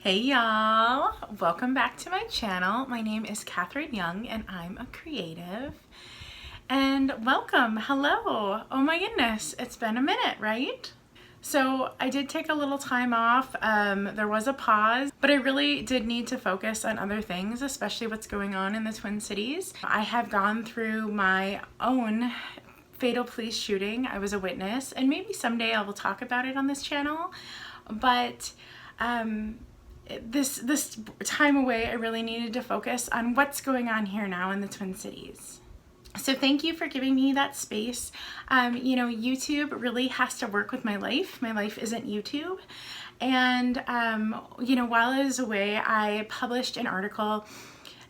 Hey y'all, welcome back to my channel. My name is Catherine Young and I'm a creative. And welcome, hello. Oh my goodness, it's been a minute, right? So I did take a little time off. There was a pause, but I really did need to focus on other things, especially what's going on in the Twin Cities. I have gone through my own fatal police shooting. I was a witness, and maybe someday I will talk about it on this channel, but this time away, I really needed to focus on what's going on here now in the Twin Cities. So thank you for giving me that space. You know, YouTube really has to work with my life. My life isn't YouTube. And, you know, while I was away, I published an article,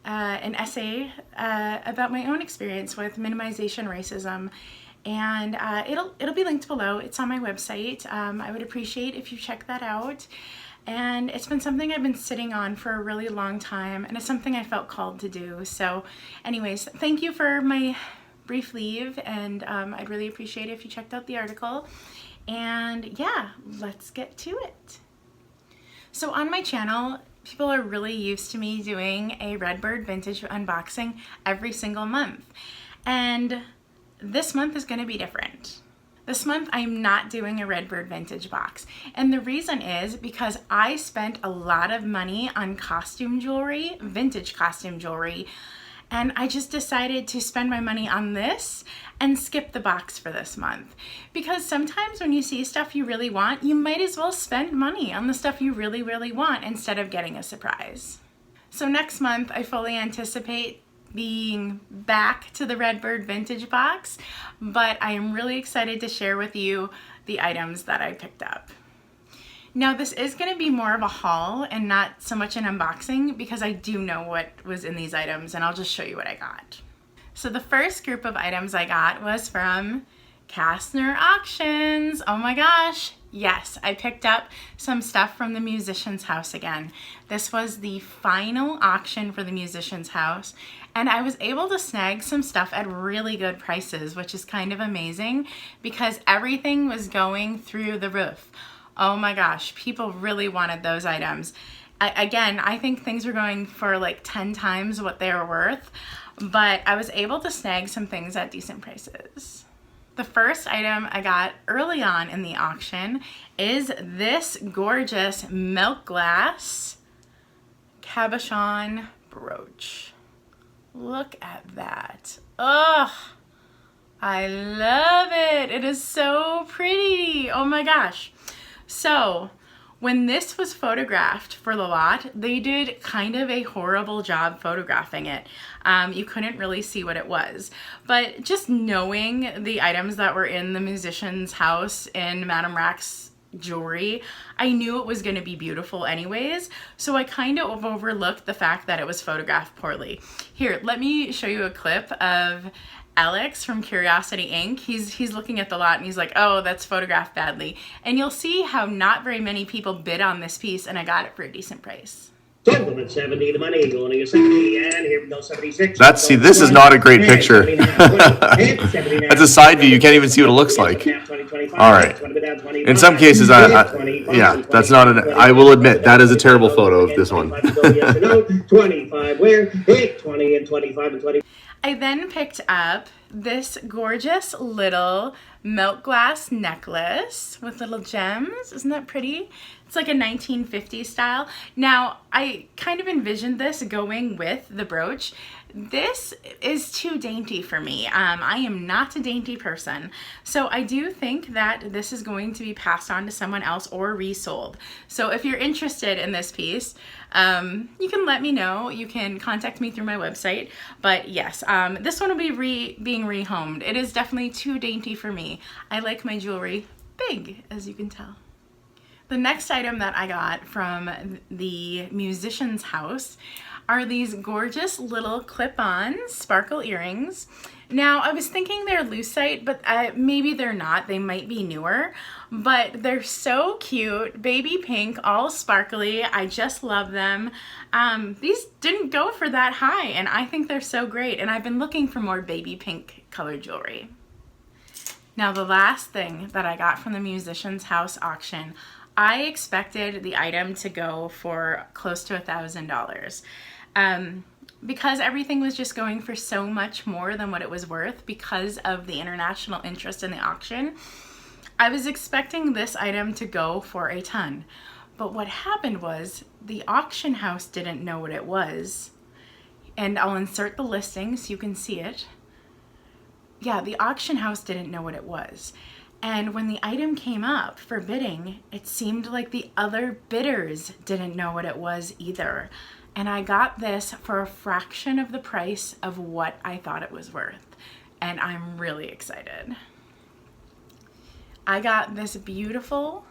an essay about my own experience with minimization racism. And it'll be linked below. It's on my website. I would appreciate if you check that out. And it's been something I've been sitting on for a really long time, and it's something I felt called to do. So anyways, thank you for my brief leave, and I'd really appreciate it if you checked out the article. And yeah, let's get to it. So on my channel, people are really used to me doing a Redbird vintage unboxing every single month. And this month is going to be different. This month I'm not doing a Redbird vintage box, and the reason is because I spent a lot of money on costume jewelry, vintage costume jewelry, and I just decided to spend my money on this and skip the box for this month. Because sometimes when you see stuff you really want, you might as well spend money on the stuff you really, really want instead of getting a surprise. So next month I fully anticipate being back to the Redbird vintage box, but I am really excited to share with you the items that I picked up. Now this is going to be more of a haul and not so much an unboxing because I do know what was in these items, and I'll just show you what I got. So the first group of items I got was from Kastner Auctions. Oh my gosh. Yes, I picked up some stuff from the Musician's House again. This was the final auction for the Musician's House, and I was able to snag some stuff at really good prices, which is kind of amazing because everything was going through the roof. Oh my gosh, people really wanted those items. Again, I think things were going for like 10 times what they were worth, but I was able to snag some things at decent prices. The first item I got early on in the auction is this gorgeous milk glass cabochon brooch. Look at that. Ugh, I love it. It is so pretty. Oh my gosh. So when this was photographed for the lot, they did kind of a horrible job photographing it. You couldn't really see what it was. But just knowing the items that were in the Musician's House in Madame Rack's jewelry, I knew it was going to be beautiful anyways. So I kind of overlooked the fact that it was photographed poorly. Here, let me show you a clip of Alex from Curiosity Inc. He's looking at the lot and he's like, oh, that's photographed badly. And you'll see how not very many people bid on this piece, and I got it for a decent price. Gentlemen, 70 the money, going to 70, and here we go, 76. See, this is not a great picture. That's a side view. You can't even see what it looks like. All right. In some cases, yeah, that's not an, I will admit, that is a terrible photo of this one. 25, where? 20 and 25 and 20. I then picked up this gorgeous little milk glass necklace with little gems. Isn't that pretty? It's like a 1950s style. Now, I kind of envisioned this going with the brooch. This is too dainty for me. I am not a dainty person. So I do think that this is going to be passed on to someone else or resold. So if you're interested in this piece, you can let me know. You can contact me through my website. But yes, this one will be being rehomed. It is definitely too dainty for me. I like my jewelry big, as you can tell. The next item that I got from the Musician's House are these gorgeous little clip-on sparkle earrings. Now, I was thinking they're lucite, but maybe they're not. They might be newer, but they're so cute. Baby pink, all sparkly. I just love them. These didn't go for that high, and I think they're so great, and I've been looking for more baby pink colored jewelry. Now, the last thing that I got from the Musician's House auction I expected the item to go for close to $1,000. Because everything was just going for so much more than what it was worth because of the international interest in the auction, I was expecting this item to go for a ton. But what happened was the auction house didn't know what it was. And I'll insert the listing so you can see it. Yeah, the auction house didn't know what it was. And when the item came up for bidding, it seemed like the other bidders didn't know what it was either. And I got this for a fraction of the price of what I thought it was worth. And I'm really excited. I got this beautiful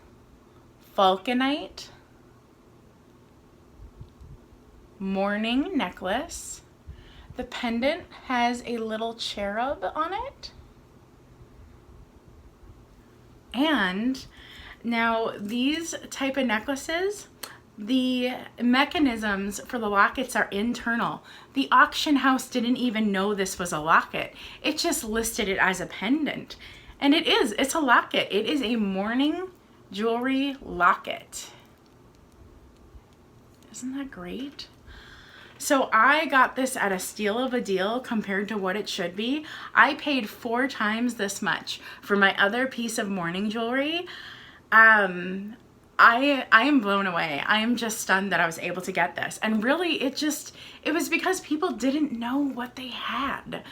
vulcanite mourning necklace. The pendant has a little cherub on it. And now these type of necklaces, the mechanisms for the lockets are internal. The auction house didn't even know this was a locket. It just listed it as a pendant. And it's a locket. It is a mourning jewelry locket. Isn't that great? So I got this at a steal of a deal compared to what it should be. I paid 4 times this much for my other piece of mourning jewelry. I am blown away. I am just stunned that I was able to get this. And really, it was because people didn't know what they had.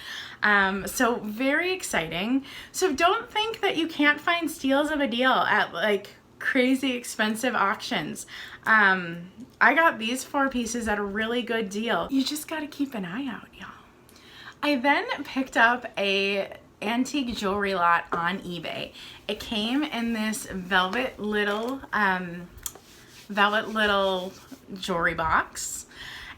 So very exciting. So don't think that you can't find steals of a deal at like crazy expensive auctions. I got these 4 pieces at a really good deal. You just got to keep an eye out, y'all. I then picked up a antique jewelry lot on eBay. It came in this velvet little jewelry box,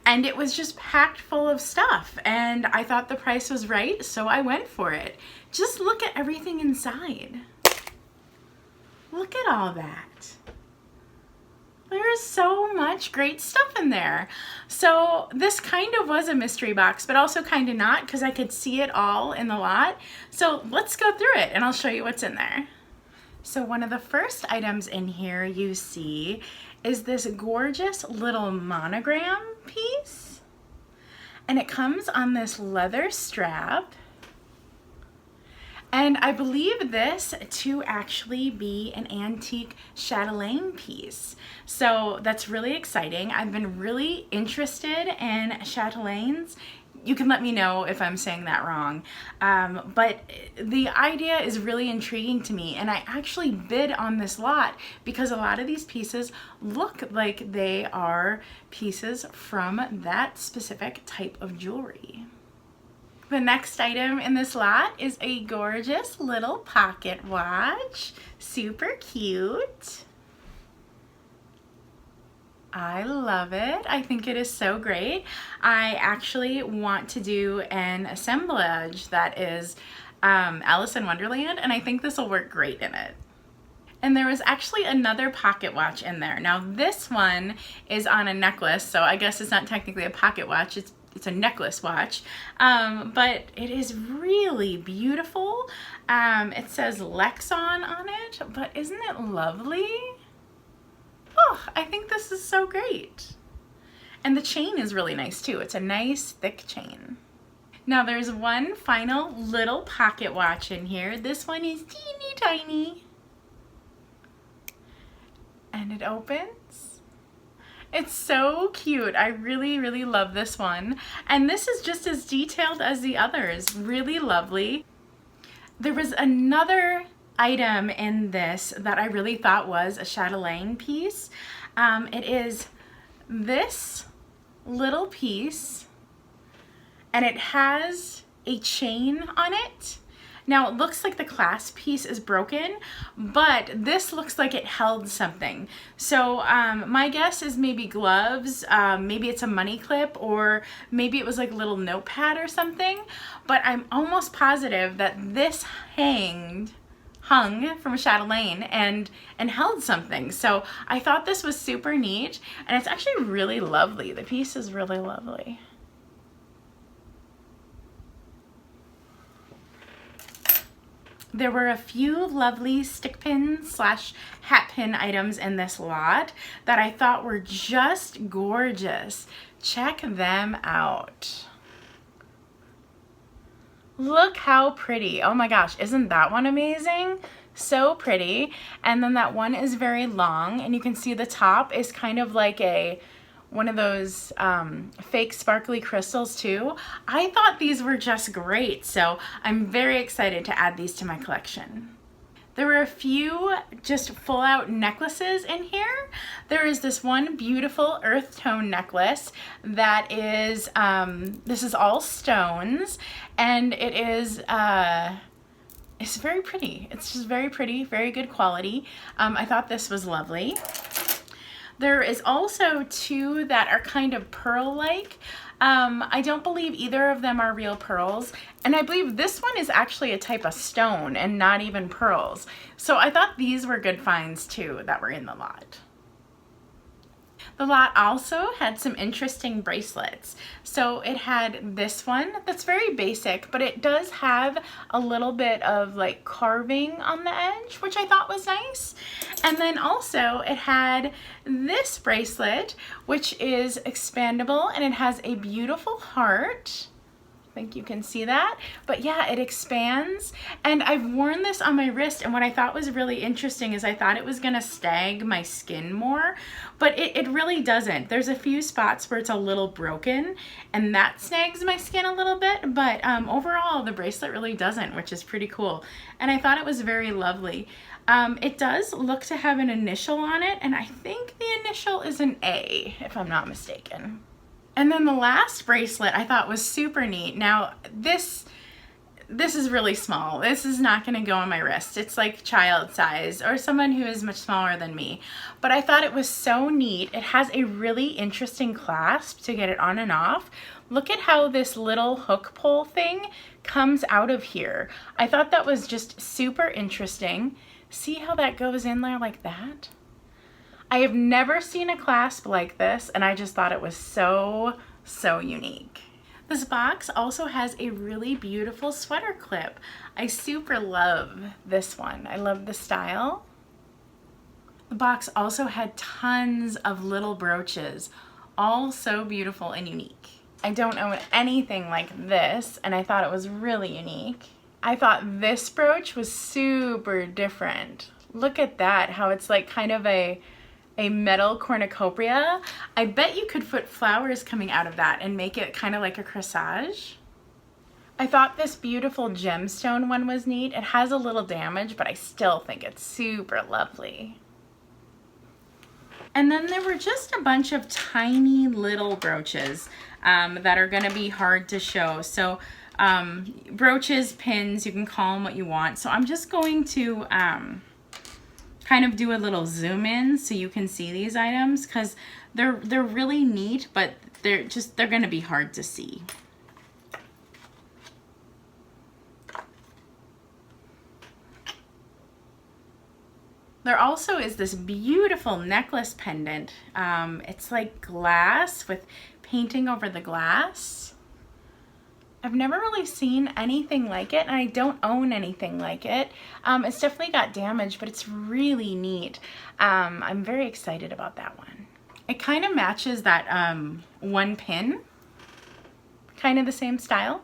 and it was just packed full of stuff, and I thought the price was right, so I went for it. Just look at everything inside. Look at all that. There's so much great stuff in there. So this kind of was a mystery box, but also kind of not, because I could see it all in the lot. So let's go through it and I'll show you what's in there. So one of the first items in here you see is this gorgeous little monogram piece. And it comes on this leather strap. And I believe this to actually be an antique chatelaine piece. So that's really exciting. I've been really interested in chatelaines. You can let me know if I'm saying that wrong. But the idea is really intriguing to me. And I actually bid on this lot because a lot of these pieces look like they are pieces from that specific type of jewelry. The next item in this lot is a gorgeous little pocket watch. Super cute. I love it. I think it is so great. I actually want to do an assemblage that is Alice in Wonderland, and I think this will work great in it. And there was actually another pocket watch in there. Now this one is on a necklace, so I guess it's not technically a pocket watch. It's a necklace watch, but it is really beautiful. It says Lexon on it, but isn't it lovely? Oh, I think this is so great. And the chain is really nice too. It's a nice thick chain. Now there's one final little pocket watch in here. This one is teeny tiny. And it opens. It's so cute. I really, really love this one. And this is just as detailed as the others. Really lovely. There was another item in this that I really thought was a chatelaine piece. It is this little piece, and it has a chain on it. Now it looks like the clasp piece is broken, but this looks like it held something. So my guess is maybe gloves, maybe it's a money clip, or maybe it was like a little notepad or something. But I'm almost positive that this hung from chatelaine and held something. So I thought this was super neat, and it's actually really lovely. The piece is really lovely. There were a few lovely stick pin slash hat pin items in this lot that I thought were just gorgeous. Check them out. Look how pretty. Oh my gosh, isn't that one amazing? So pretty. And then that one is very long, and you can see the top is kind of like one of those fake sparkly crystals too. I thought these were just great, so I'm very excited to add these to my collection. There were a few just full out necklaces in here. There is this one beautiful earth tone necklace that is, this is all stones, and it is, it's very pretty. It's just very pretty, very good quality. I thought this was lovely. There is also two that are kind of pearl-like. I don't believe either of them are real pearls, and I believe this one is actually a type of stone and not even pearls. So I thought these were good finds too that were in the lot. The lot also had some interesting bracelets. So it had this one that's very basic, but it does have a little bit of like carving on the edge, which I thought was nice. And then also it had this bracelet, which is expandable, and it has a beautiful heart. I think you can see that, but yeah, it expands, and I've worn this on my wrist, and what I thought was really interesting is I thought it was gonna stag my skin more, but it really doesn't. There's a few spots where it's a little broken, and that snags my skin a little bit, but overall the bracelet really doesn't, which is pretty cool, and I thought it was very lovely. It does look to have an initial on it, and I think the initial is an A, if I'm not mistaken. And then the last bracelet I thought was super neat. Now this is really small. This is not gonna go on my wrist. It's like child size or someone who is much smaller than me. But I thought it was so neat. It has a really interesting clasp to get it on and off. Look at how this little hook pull thing comes out of here. I thought that was just super interesting. See how that goes in there like that? I have never seen a clasp like this, and I just thought it was so unique. This box also has a really beautiful sweater clip. I super love this one. I love the style. The box also had tons of little brooches, all so beautiful and unique. I don't own anything like this, and I thought it was really unique. I thought this brooch was super different. Look at that, how it's like kind of a metal cornucopia. I bet you could put flowers coming out of that and make it kind of like a corsage. I thought this beautiful gemstone one was neat. It has a little damage, but I still think it's super lovely. And then there were just a bunch of tiny little brooches that are gonna be hard to show. So brooches, pins, you can call them what you want. So I'm just going to kind of do a little zoom in so you can see these items, because they're really neat, but they're gonna be hard to see. There also is this beautiful necklace pendant. It's like glass with painting over the glass. I've never really seen anything like it, and I don't own anything like it. It's definitely got damage, but it's really neat. I'm very excited about that one. It kind of matches that one pin, kind of the same style.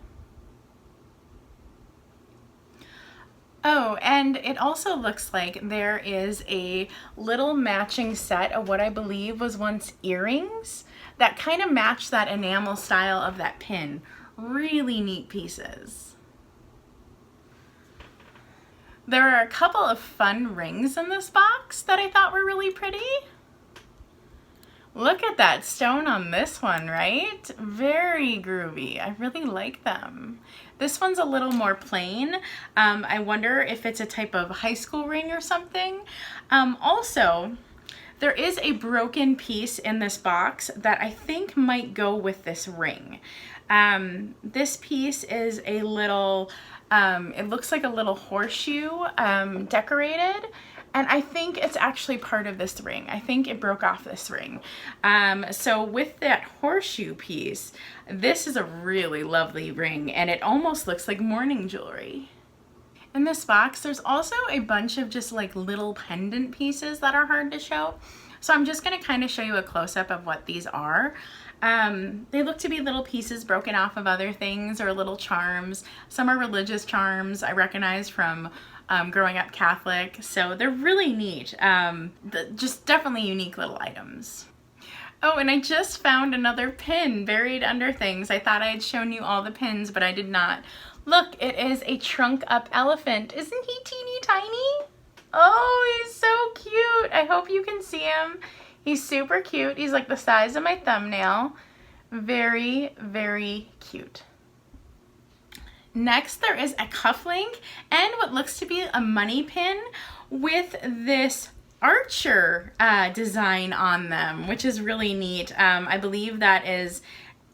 Oh, and it also looks like there is a little matching set of what I believe was once earrings that kind of match that enamel style of that pin. Really neat pieces. There are a couple of fun rings in this box that I thought were really pretty. Look at that stone on this one, right? Very groovy. I really like them. This one's a little more plain. I wonder if it's a type of high school ring or something. Also, there is a broken piece in this box that I think might go with this ring. This piece is a little, it looks like a little horseshoe decorated, and I think it's actually part of this ring. I think it broke off this ring. So with that horseshoe piece, this is a really lovely ring, and it almost looks like mourning jewelry. In this box, there's also a bunch of just like little pendant pieces that are hard to show. So I'm just gonna kind of show you a close-up of what these are. They look to be little pieces broken off of other things or little charms. Some are religious charms I recognize from growing up Catholic. So they're really neat. Just definitely unique little items. Oh, and I just found another pin buried under things. I thought I had shown you all the pins, but I did not. Look, it is a trunk up elephant. Isn't he teeny tiny? Oh, he's so cute. I hope you can see him. He's super cute. He's like the size of my thumbnail. Very, very cute. Next, there is a cufflink and what looks to be a money pin with this archer design on them, which is really neat. I believe that is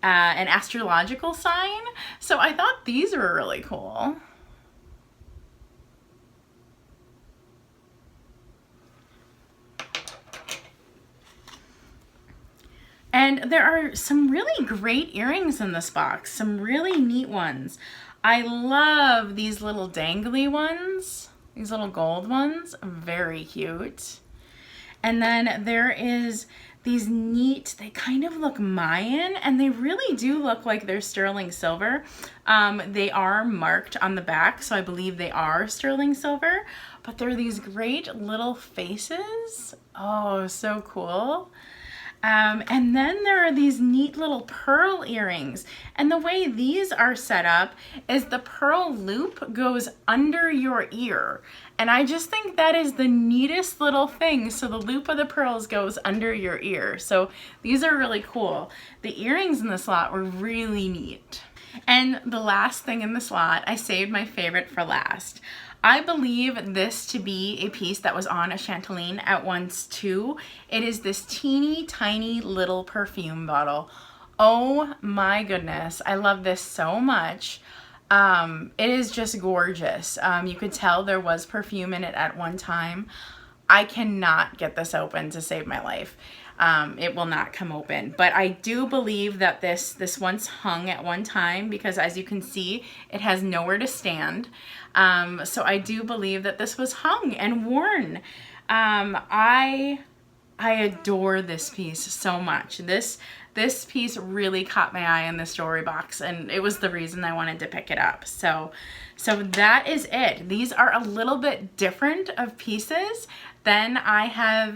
an astrological sign. So I thought these were really cool. And there are some really great earrings in this box, some really neat ones. I love these little dangly ones, these little gold ones, very cute. And then there is these neat, they kind of look Mayan, and they really do look like they're sterling silver. They are marked on the back, so I believe they are sterling silver, but they're these great little faces. Oh, so cool. And then there are these neat little pearl earrings. And the way these are set up is the pearl loop goes under your ear. And I just think that is the neatest little thing. So the loop of the pearls goes under your ear. So these are really cool. The earrings in this lot were really neat. And the last thing in this lot, I saved my favorite for last. I believe this to be a piece that was on a chatelaine at once too. It is this teeny tiny little perfume bottle. Oh my goodness, I love this so much. It is just gorgeous. You could tell there was perfume in it at one time. I cannot get this open to save my life. It will not come open, but I do believe that this once hung at one time because as you can see, it has nowhere to stand. So I do believe that this was hung and worn. I adore this piece so much. This piece really caught my eye in the story box, and it was the reason I wanted to pick it up. So that is it. These are a little bit different of pieces than I have,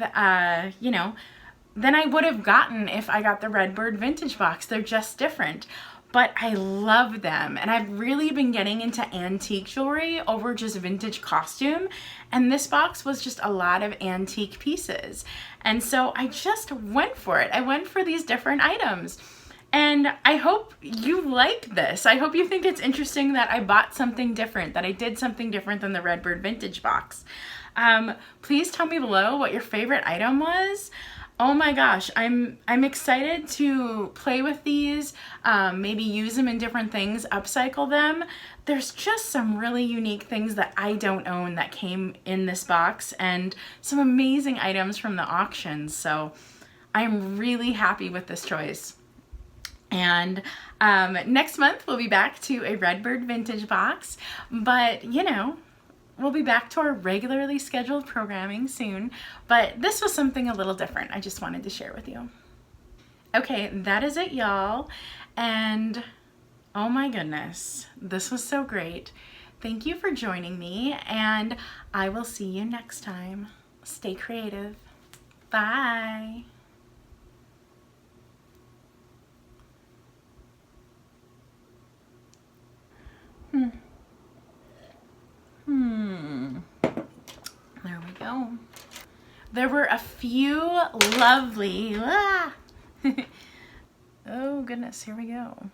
than I would have gotten if I got the Redbird vintage box. They're just different, but I love them. And I've really been getting into antique jewelry over just vintage costume. And this box was just a lot of antique pieces. And so I just went for it. I went for these different items. And I hope you like this. I hope you think it's interesting that I bought something different, that I did something different than the Redbird vintage box. Please tell me below what your favorite item was. Oh my gosh, I'm excited to play with these, maybe use them in different things, upcycle them. There's just some really unique things that I don't own that came in this box and some amazing items from the auctions. So I'm really happy with this choice. And next month we'll be back to a Redbird vintage box, but we'll be back to our regularly scheduled programming soon, but this was something a little different. I just wanted to share with you. Okay, that is it, y'all. And oh my goodness, this was so great. Thank you for joining me, and I will see you next time. Stay creative. Bye. There we go. There were a few lovely, oh goodness, here we go.